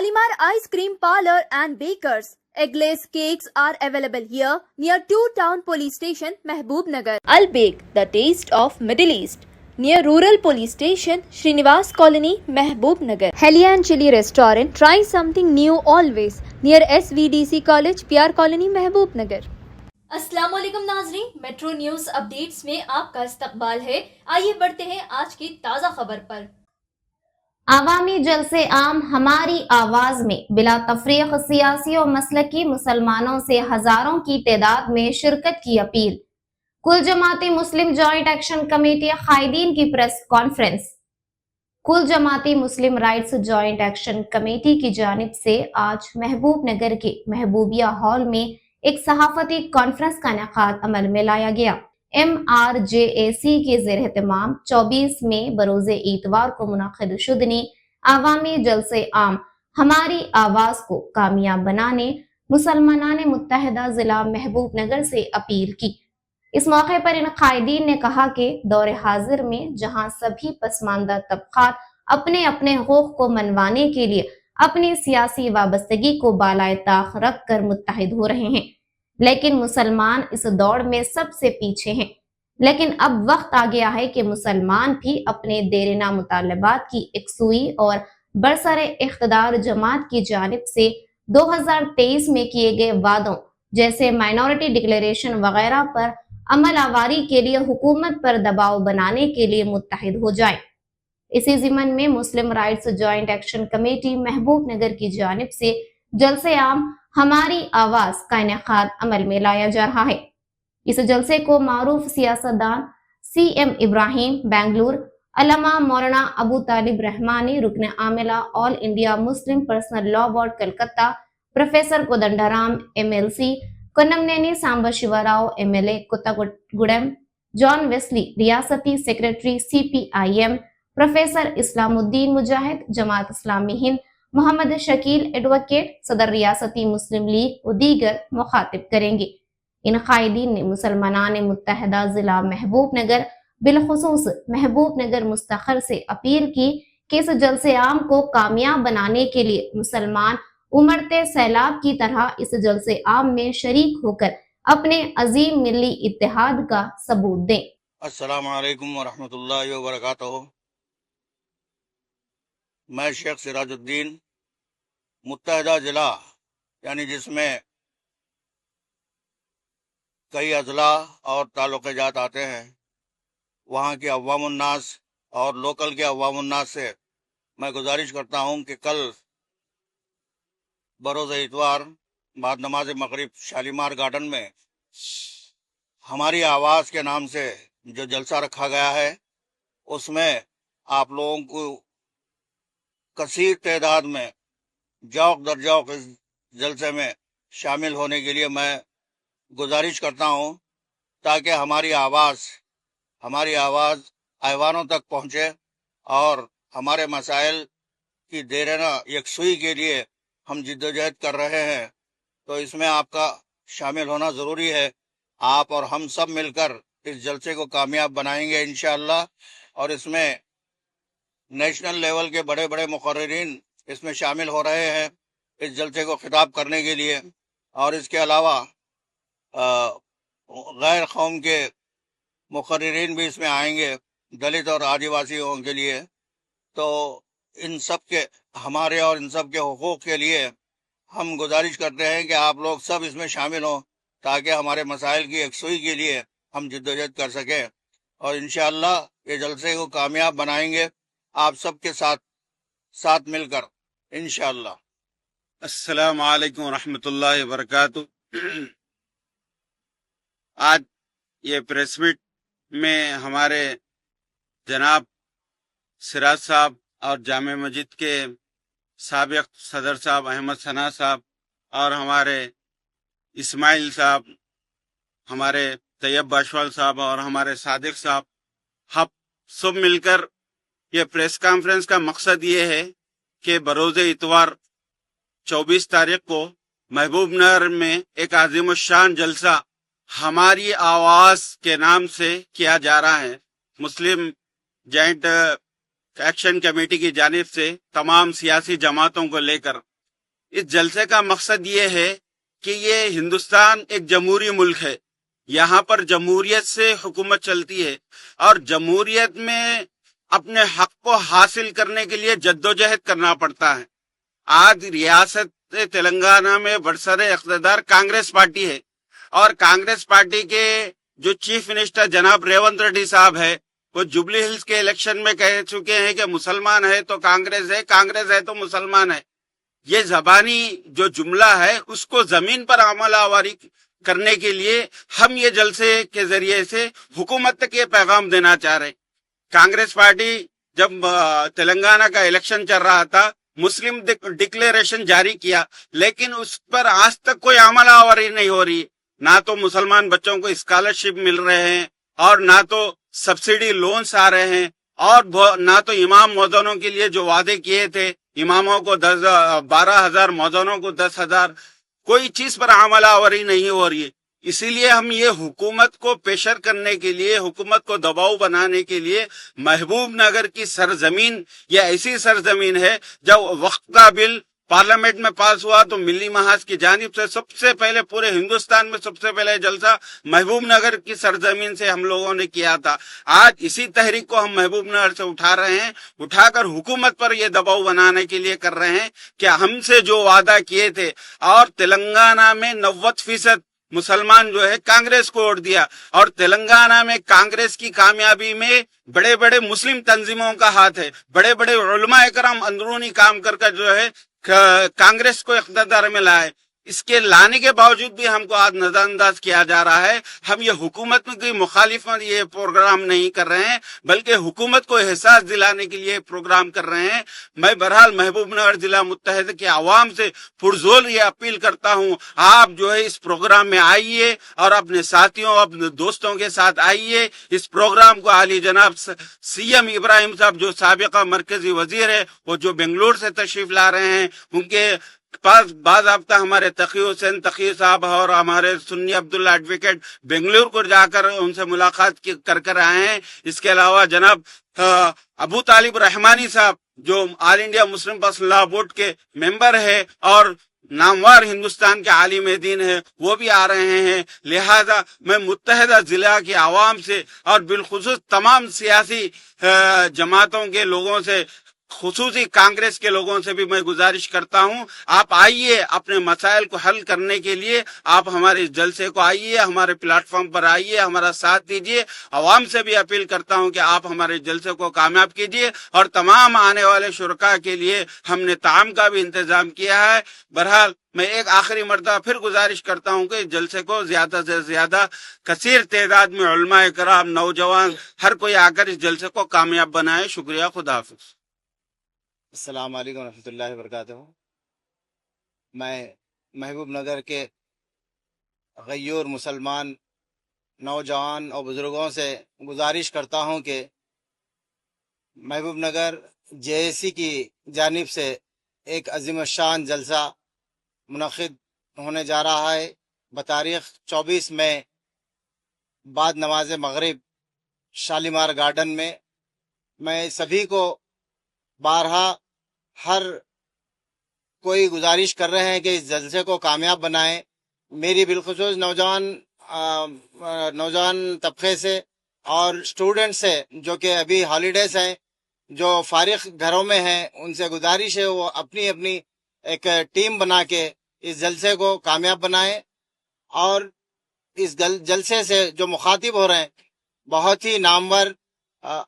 Shalimar Ice Cream Parlor and Bakers. Eggless cakes are available here near 2 Town Police Station, Mehboob Nagar. Al Bake, the taste of Middle East. Near Rural Police Station, Srinivas Colony, Mehboob Nagar. Helian Chili Restaurant, try something new always. Near SVDC College, PR Colony, Mehboob Nagar. अस्सलाम वालेकुम नाजरीन, metro news updates में आपका इस्तकबाल है। आइए बढ़ते हैं आज की ताज़ा खबर पर। आवामी जलसे आम हमारी आवाज में बिला तफरीक सियासी और मसलकी मुसलमानों से हजारों की तादाद में शिरकत की अपील। कुल जमाती मुस्लिम जॉइंट एक्शन कमेटी कायदीन की प्रेस कॉन्फ्रेंस। कुल जमाती मुस्लिम राइट्स जॉइंट एक्शन कमेटी की जानिब से आज महबूब नगर के महबूबिया हॉल में एक सहाफती कॉन्फ्रेंस का इनेकाद अमल में लाया गया। MRJAC के ज़ेर एहतमाम 24 मई बरोज़े इतवार को मुनक़िद शुदनी आवामी जलसे आम हमारी आवाज को कामयाब बनाने मुसलमानान मुत्तहिदा जिला महबूब नगर से अपील की। इस मौके पर इन कायदीन ने कहा कि दौर हाजिर में जहां सभी पसमानदा तबकात अपने अपने हुकूक को मनवाने के लिए अपनी सियासी वाबस्तगी को बालाए ताख रख कर मुत्तहिद हो रहे हैं, लेकिन मुसलमान इस दौड़ में सबसे पीछे हैं। लेकिन अब वक्त आ गया है कि मुसलमान भी अपने देरना मुतालबात की एकसुई और बरसरे इख्तदार जमात की जानिब से 2023 में किए गए वादों जैसे माइनॉरिटी डिक्लेरेशन वगैरह पर अमल आवारी के लिए हुकूमत पर दबाव बनाने के लिए मुत्तहिद हो जाए। इसी ज़िमन में मुस्लिम राइट्स जॉइंट एक्शन कमेटी महबूब नगर की जानिब से जलसे आम हमारी आवाज का इनेकाद अमल में लाया जा रहा है। इस जलसे को मारूफ सियासतदान CM इब्राहिम बेंगलुरु, अल्लामा मौलाना अबू तालिब रहमानी रुकन आमिला all India Muslim personal law board Calcutta, professor Kodandaram MLC, Konnamaneni Samba Shivarao MLA Kothagudem, John Wesley रियासती secretary CPIM, professor Islamuddin Mujahid Jamaat Islami Hind, Mohammad Shakeel advocate सदर रियासती मुस्लिम लीग और दीगर मुखातिब करेंगे। इन कायदीन ने मुसलमानान मुत्तहिदा जिला महबूब नगर बिलखुसूस महबूब नगर मुस्तखर से अपील की कि इस जलसे आम को कामयाब बनाने के लिए मुसलमान उमड़ते सैलाब की तरह इस जलसे आम में शरीक होकर अपने अजीम मिली इत्तेहाद का सबूत दें। अस्सलामु अलैकुम वरहमतुल्लाहि वबरकातुहू। मैं शेख सिराजुद्दीन मुत्तहिदा जिला यानी जिसमें कई अजला और ताल्लुक़े जात आते हैं, वहाँ के अवामुन्नास और लोकल के अवामुन्नास से मैं गुजारिश करता हूँ कि कल बरोज़ इतवार बाद नमाज मगरिब शालीमार गार्डन में हमारी आवाज़ के नाम से जो जलसा रखा गया है, उसमें आप लोगों को कसीर तादाद में जौक दर जौक इस जलसे में शामिल होने के लिए मैं गुजारिश करता हूँ, ताकि हमारी आवाज़ ऐवानों तक पहुँचे और हमारे मसाइल की देरना यकसुई के लिए हम जिद्दोजहद कर रहे हैं। तो इसमें आपका शामिल होना ज़रूरी है। आप और हम सब मिलकर इस जलसे को कामयाब बनाएंगे इंशाअल्लाह। और इसमें नेशनल लेवल के बड़े बड़े मुकर्रिरीन इसमें शामिल हो रहे हैं इस जलसे को खिताब करने के लिए। और इसके अलावा गैर कौम के मुकर्रिरीन भी इसमें आएंगे, दलित और आदिवासियों के लिए। तो इन सब के हमारे और इन सब के हुकूक के लिए हम गुजारिश करते हैं कि आप लोग सब इसमें शामिल हों, ताकि हमारे मसाइल की यकसुई के लिए हम जिद्दोजहद कर सकें और इंशाअल्लाह ये जलसे को कामयाब बनाएंगे आप सबके साथ मिलकर इंशाअल्लाह। अस्सलामु अलैकुम रहमतुल्लाहि वबरकातुहू। आज ये प्रेस मीट में हमारे जनाब सिराज साहब और जामे मस्जिद के साबिक सदर साहब अहमद सना साहब और हमारे इस्माइल साहब, हमारे तैयब बाशवाल साहब और हमारे सादिक साहब, हम सब मिलकर ये प्रेस कॉन्फ्रेंस का मकसद ये है कि बरोज़े इतवार 24 तारीख को महबूब नगर में एक आज़िम शान जलसा हमारी आवाज के नाम से किया जा रहा है। मुस्लिम जॉइंट एक्शन कमेटी की जानिब से तमाम सियासी जमातों को लेकर اس جلسے کا مقصد یہ ہے کہ یہ ہندوستان ایک جمہوری ملک ہے، یہاں پر جمہوریت سے حکومت چلتی ہے، اور جمہوریت میں اپنے حق کو حاصل کرنے کے لیے جدوجہد کرنا پڑتا ہے۔ آج ریاست تلنگانہ میں برسر اقتدار کانگریس پارٹی ہے، اور کانگریس پارٹی کے جو چیف منسٹر جناب ریونت ریڈی صاحب ہے، وہ جوبلی ہلز کے الیکشن میں کہہ چکے ہیں کہ مسلمان ہے تو کانگریس ہے، کانگریس ہے تو مسلمان ہے۔ یہ زبانی جو جملہ ہے اس کو زمین پر عمل آوری کرنے کے لیے ہم یہ جلسے کے ذریعے سے حکومت تک یہ پیغام دینا چاہ رہے ہیں۔ کانگریس پارٹی جب تلنگانہ کا الیکشن چل رہا تھا، مسلم ڈکلیریشن جاری کیا، لیکن اس پر آج تک کوئی عمل آوری نہیں ہو رہی۔ نہ تو مسلمان بچوں کو اسکالرشپ مل رہے ہیں، اور نہ تو سبسڈی لونز آ رہے ہیں، اور نہ تو امام مؤذنوں کے لیے جو وعدے کیے تھے، اماموں کو 12,000، مؤذنوں کو 10,000، کوئی چیز پر عمل آوری نہیں ہو رہی ہے۔ اسی لیے ہم یہ حکومت کو پریشر کرنے کے لیے، حکومت کو دباؤ بنانے کے لیے، محبوب نگر کی سرزمین یہ ایسی سرزمین ہے، جب وقت کا بل پارلیمنٹ میں پاس ہوا تو ملی محاذ کی جانب سے سب سے پہلے پورے ہندوستان میں سب سے پہلے جلسہ محبوب نگر کی سرزمین سے ہم لوگوں نے کیا تھا۔ آج اسی تحریک کو ہم محبوب نگر سے اٹھا رہے ہیں، اٹھا کر حکومت پر یہ دباؤ بنانے کے لیے کر رہے ہیں کہ ہم سے جو وعدہ کیے تھے، اور تلنگانہ میں 90% مسلمان جو ہے کانگریس کو ووٹ دیا، اور تلنگانہ میں کانگریس کی کامیابی میں بڑے بڑے مسلم تنظیموں کا ہاتھ ہے، بڑے بڑے علماء کرام اندرونی کام کر جو ہے کانگریس کو اقتدار میں لائے۔ اس کے لانے کے باوجود بھی ہم کو آج نظر انداز کیا جا رہا ہے۔ ہم یہ حکومت کی مخالفت یہ پروگرام نہیں کر رہے ہیں، بلکہ حکومت کو احساس دلانے کے لیے پروگرام کر رہے ہیں۔ میں بہرحال محبوب نگر ضلع متحدہ کے عوام سے پرزور یہ اپیل کرتا ہوں، آپ جو ہے اس پروگرام میں آئیے، اور اپنے ساتھیوں، اپنے دوستوں کے ساتھ آئیے۔ اس پروگرام کو عالی جناب سی ایم ابراہیم صاحب جو سابقہ مرکزی وزیر ہے، وہ جو بنگلور سے تشریف لا رہے ہیں، ان کے پاس باضابطہ ہمارے تقی حسین تقی صاحب اور ہمارے سنی عبداللہ ایڈوکیٹ بنگلور کو جا کر ان سے ملاقات کر آئے ہیں۔ اس کے علاوہ جناب ابو طالب رحمانی صاحب جو آل انڈیا مسلم پرسنل لا بورڈ کے ممبر ہے اور نامور ہندوستان کے عالم دین ہے، وہ بھی آ رہے ہیں۔ لہذا میں متحدہ ضلع کے عوام سے اور بالخصوص تمام سیاسی جماعتوں کے لوگوں سے، خصوصی کانگریس کے لوگوں سے بھی میں گزارش کرتا ہوں، آپ آئیے، اپنے مسائل کو حل کرنے کے لیے آپ ہمارے اس جلسے کو آئیے، ہمارے پلیٹ فارم پر آئیے، ہمارا ساتھ دیجیے۔ عوام سے بھی اپیل کرتا ہوں کہ آپ ہمارے جلسے کو کامیاب کیجیے، اور تمام آنے والے شرکاء کے لیے ہم نے طعام کا بھی انتظام کیا ہے۔ بہرحال میں ایک آخری مرتبہ پھر گزارش کرتا ہوں کہ اس جلسے کو زیادہ سے زیادہ کثیر تعداد میں علماء کرام، نوجوان، ہر کوئی آ کر اس جلسے کو کامیاب بنائے۔ شکریہ، خدا حافظ۔ السلام علیکم ورحمۃ اللہ وبرکاتہ۔ میں محبوب نگر کے غیور مسلمان نوجوان اور بزرگوں سے گزارش کرتا ہوں کہ محبوب نگر جے اے سی کی جانب سے ایک عظیم الشان جلسہ منعقد ہونے جا رہا ہے بتاریخ 24 مئی بعد نماز مغرب شالیمار گارڈن میں۔ میں سبھی کو بارہا ہر کوئی گزارش کر رہے ہیں کہ اس جلسے کو کامیاب بنائیں۔ میری بالخصوص نوجوان طبقے سے اور اسٹوڈنٹ سے جو کہ ابھی ہالیڈیز ہیں، جو فارغ گھروں میں ہیں، ان سے گزارش ہے وہ اپنی اپنی ایک ٹیم بنا کے اس جلسے کو کامیاب بنائیں، اور اس جلسے سے جو مخاطب ہو رہے ہیں بہت ہی نامور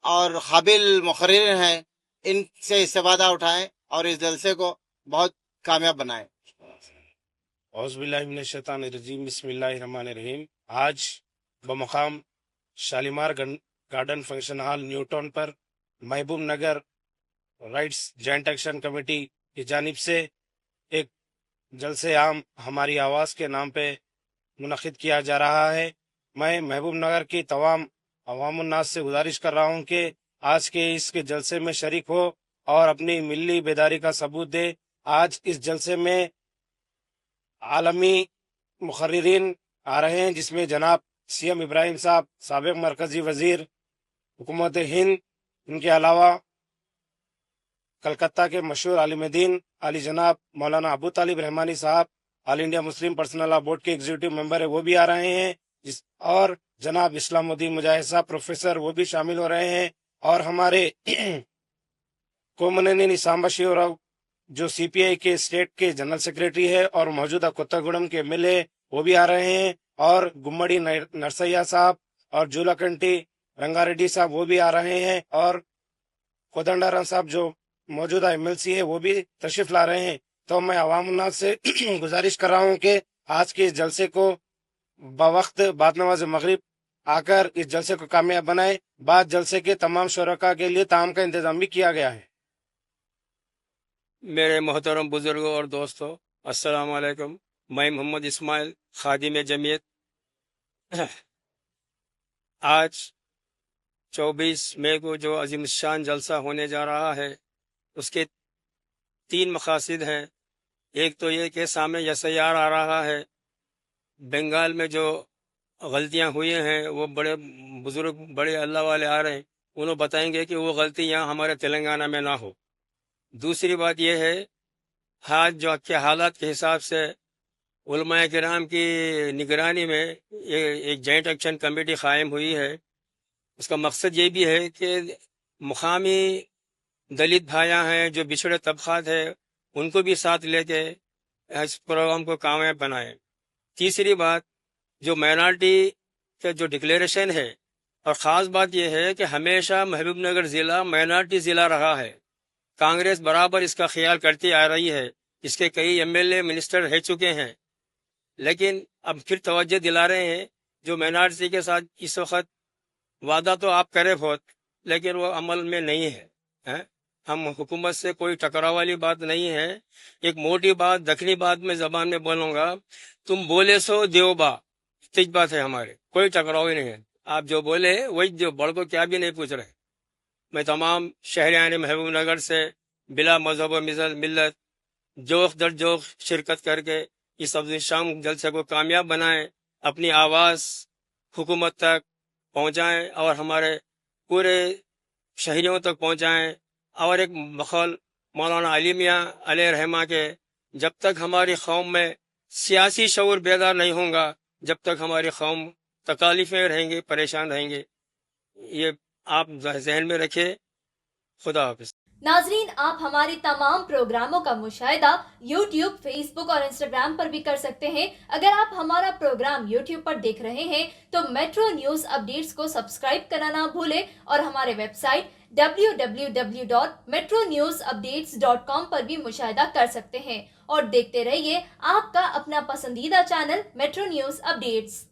اور قابل مقرر ہیں، ان سے استفادہ اٹھائیں اور اس جلسے کو بہت کامیاب بنائیں۔ اعوذ باللہ من الشیطان الرجیم، بسم اللہ الرحمن الرحیم۔ آج بمقام Shalimar garden function hall new town پر Mahboob Nagar rights joint action committee کی جانب سے ایک جلسے عام ہماری آواز کے نام پہ منعقد کیا جا رہا ہے۔ میں محبوب نگر کی تمام عوام الناس سے گزارش کر رہا ہوں کہ آج کے اس کے جلسے میں شریک ہو اور اپنی ملی بیداری کا ثبوت دے۔ آج اس جلسے میں عالمی مقررین آ رہے ہیں، جس میں جناب سی ایم ابراہیم صاحب، سابق مرکزی وزیر حکومت ہند، ان کے علاوہ कलकत्ता के मशहूर आलिम दीन अली जनाब मौलाना अबू तालिब रहमानी साहब all India Muslim personal law board के एग्जीक्यूटिव मेंबर है, वो भी आ रहे हैं। और जनाब इस्लामुद्दीन मुजाहिद साहब प्रोफेसर, वो भी शामिल हो रहे हैं। और हमारे कोमननी सांबा राव जो सीपीआई के स्टेट के जनरल सेक्रेटरी है और मौजूदा कोत्तागुड़म के एमएलए, वो भी आ रहे हैं। और गुम्मड़ी नरसैया साहब और जूलाकंटी रंगारेड्डी साहब, वो भी आ रहे हैं। और कोदंडाराम साहब जो मौजूदा एमएलसी है, वो भी तशरीफ ला रहे हैं। तो मैं अवाम उन्नास से गुजारिश कर रहा हूँ कि आज के इस जलसे को बवक्त बाद नमाज मगरिब आकर इस जलसे को कामयाब बनाए। बाद जलसे के तमाम शुरका के लिए ताम का इंतजाम भी किया गया है। मेरे मोहतरम बुजुर्गों और दोस्तों, अस्सलाम वालेकुम। मैं मोहम्मद इस्माइल, खादिम जमीयत। आज 24 मई को जो अजीम शान जलसा होने जा रहा है, उसके 3 मकासद हैं। एक तो ये कि सामने एसआईआर आ रहा है। बंगाल में जो गलतियां हुई हैं, वो बड़े बुजुर्ग, बड़े अल्लाह वाले आ रहे हैं, उन्हें बताएंगे कि वो गलती यहाँ हमारे तेलंगाना में ना हो। दूसरी बात यह है, आज जो के हालात के हिसाब से उलमाए किराम की निगरानी में एक जॉइंट एक्शन कमेटी कायम हुई है। उसका मकसद ये भी है कि मुकामी दलित भाइयाँ हैं, जो बिछड़े तबकात है, उनको भी साथ लेके इस प्रोग्राम को कामयाब बनाए। तीसरी बात, जो माइनॉरिटी का जो डिक्लेरेशन है, और ख़ास बात यह है कि हमेशा महबूबनगर ज़िला माइनॉरिटी ज़िला रहा है। कांग्रेस बराबर इसका ख्याल करती आ रही है। इसके कई एमएलए मिनिस्टर रह चुके हैं, लेकिन अब फिर तवज्जो दिला रहे हैं। जो माइनॉरिटी के साथ इस वक्त वादा तो आप करें बहुत, लेकिन वो अमल में नहीं है। हम हुकूमत से कोई टकराव वाली बात नहीं है। एक मोटी बात दक्षिणी बात में जबान में बोलूँगा, तुम बोले सो देवबा, सच बात है हमारे, कोई टकराव ही नहीं है। आप जो बोले वही जो, बड़ को क्या भी नहीं पूछ रहे। मैं तमाम शहरियान महबूब नगर से बिला मजहब व मिल्लत जोख दर जोख शिरकत करके इस अब्दुल शाम जलसे को कामयाब बनाएं, अपनी आवाज़ हुकूमत तक पहुँचाएँ और हमारे पूरे शहरियों तक पहुँचाएँ। और एक बखौल मौलाना अली मियां अलैहि रहमा के, जब तक हमारी कौम में सियासी शऊर बेदार नहीं होगा, जब तक हमारी कौम तकालीफें रहेंगे, परेशान रहेंगे। ये आप जहन में रखें। खुदा हाफिज। नाजरीन, आप हमारे तमाम प्रोग्रामों का मुशाहिदा YouTube, Facebook और Instagram पर भी कर सकते हैं। अगर आप हमारा प्रोग्राम YouTube पर देख रहे हैं तो मेट्रो न्यूज अपडेट्स को सब्सक्राइब करना ना भूलें और हमारे वेबसाइट www.metronewsupdates.com पर भी मुशाहिदा कर सकते हैं। और देखते रहिए आपका अपना पसंदीदा चैनल मेट्रो न्यूज अपडेट्स।